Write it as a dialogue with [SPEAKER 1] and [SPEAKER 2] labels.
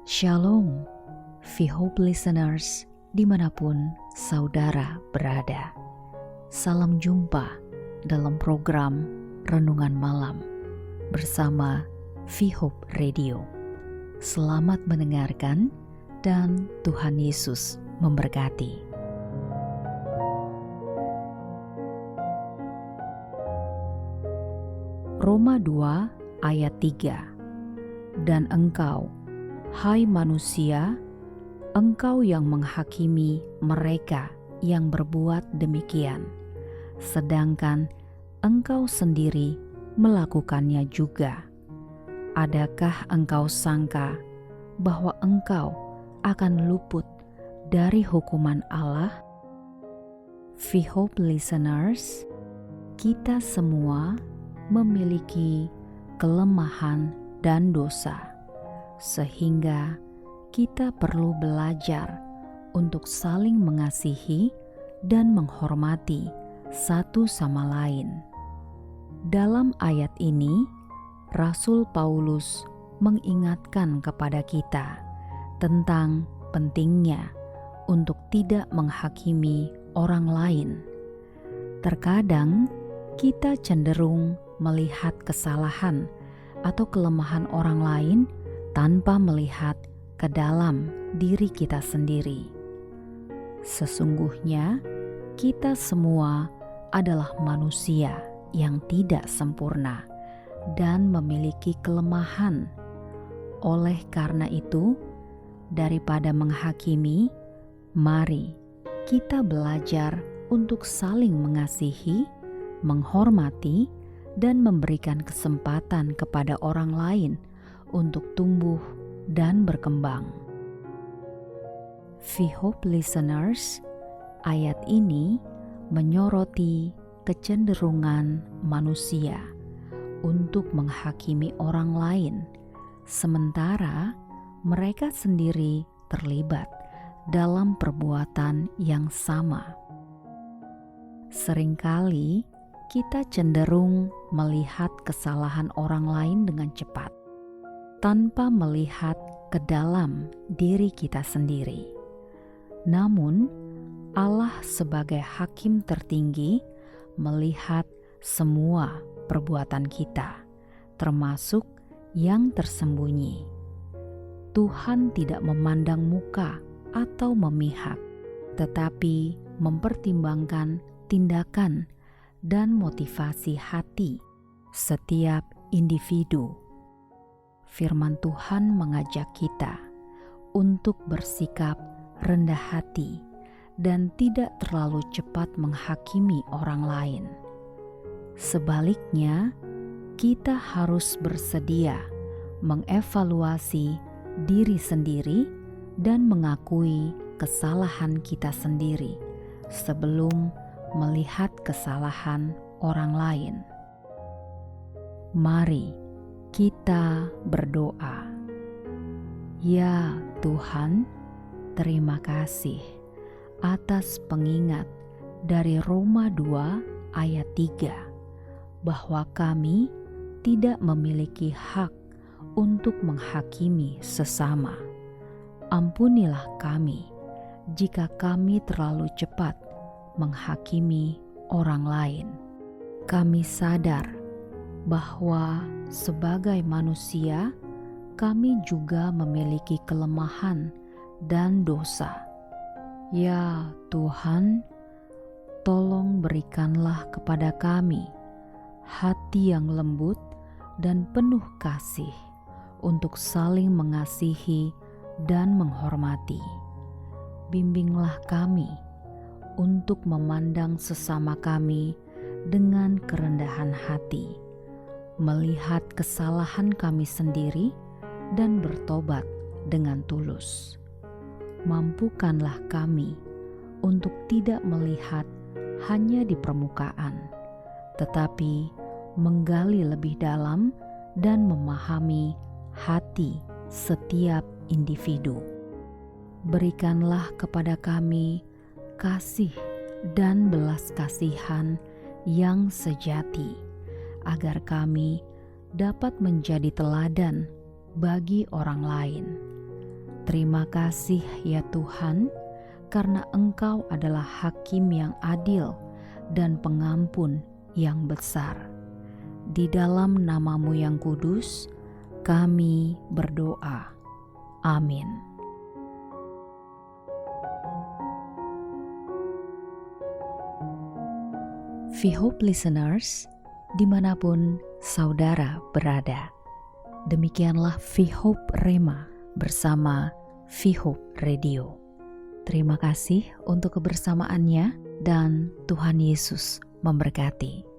[SPEAKER 1] Shalom, V-Hope listeners dimanapun saudara berada. Salam jumpa dalam program Renungan Malam bersama V-Hope Radio. Selamat mendengarkan dan Tuhan Yesus memberkati. Roma 2 ayat 3. Dan engkau, hai manusia, engkau yang menghakimi mereka yang berbuat demikian, sedangkan engkau sendiri melakukannya juga. Adakah engkau sangka bahwa engkau akan luput dari hukuman Allah? V-Hope listeners, kita semua memiliki kelemahan dan dosa, sehingga kita perlu belajar untuk saling mengasihi dan menghormati satu sama lain. Dalam ayat ini, Rasul Paulus mengingatkan kepada kita tentang pentingnya untuk tidak menghakimi orang lain. Terkadang kita cenderung melihat kesalahan atau kelemahan orang lain tanpa melihat ke dalam diri kita sendiri. Sesungguhnya, kita semua adalah manusia yang tidak sempurna dan memiliki kelemahan. Oleh karena itu, daripada menghakimi, mari kita belajar untuk saling mengasihi, menghormati, dan memberikan kesempatan kepada orang lain untuk tumbuh dan berkembang. V-Hope listeners, ayat ini menyoroti kecenderungan manusia untuk menghakimi orang lain, sementara mereka sendiri terlibat dalam perbuatan yang sama. Seringkali kita cenderung melihat kesalahan orang lain dengan cepat, tanpa melihat ke dalam diri kita sendiri. Namun, Allah sebagai hakim tertinggi melihat semua perbuatan kita, termasuk yang tersembunyi. Tuhan tidak memandang muka atau memihak, tetapi mempertimbangkan tindakan dan motivasi hati setiap individu. Firman Tuhan mengajak kita untuk bersikap rendah hati dan tidak terlalu cepat menghakimi orang lain. Sebaliknya, kita harus bersedia mengevaluasi diri sendiri dan mengakui kesalahan kita sendiri sebelum melihat kesalahan orang lain. Mari kita berdoa. Ya Tuhan, terima kasih atas pengingat dari Roma 2 ayat 3 bahwa kami tidak memiliki hak untuk menghakimi sesama. Ampunilah kami jika kami terlalu cepat menghakimi orang lain. Kami sadar bahwa sebagai manusia, kami juga memiliki kelemahan dan dosa. Ya Tuhan, tolong berikanlah kepada kami hati yang lembut dan penuh kasih untuk saling mengasihi dan menghormati. Bimbinglah kami untuk memandang sesama kami dengan kerendahan hati, melihat kesalahan kami sendiri dan bertobat dengan tulus. Mampukanlah kami untuk tidak melihat hanya di permukaan, tetapi menggali lebih dalam dan memahami hati setiap individu. Berikanlah kepada kami kasih dan belas kasihan yang sejati, agar kami dapat menjadi teladan bagi orang lain. Terima kasih ya Tuhan, karena Engkau adalah hakim yang adil dan pengampun yang besar. Di dalam nama-Mu yang kudus, kami berdoa. Amin. ViHope listeners, dimanapun saudara berada, demikianlah ViHope Rema bersama ViHope Radio. Terima kasih untuk kebersamaannya dan Tuhan Yesus memberkati.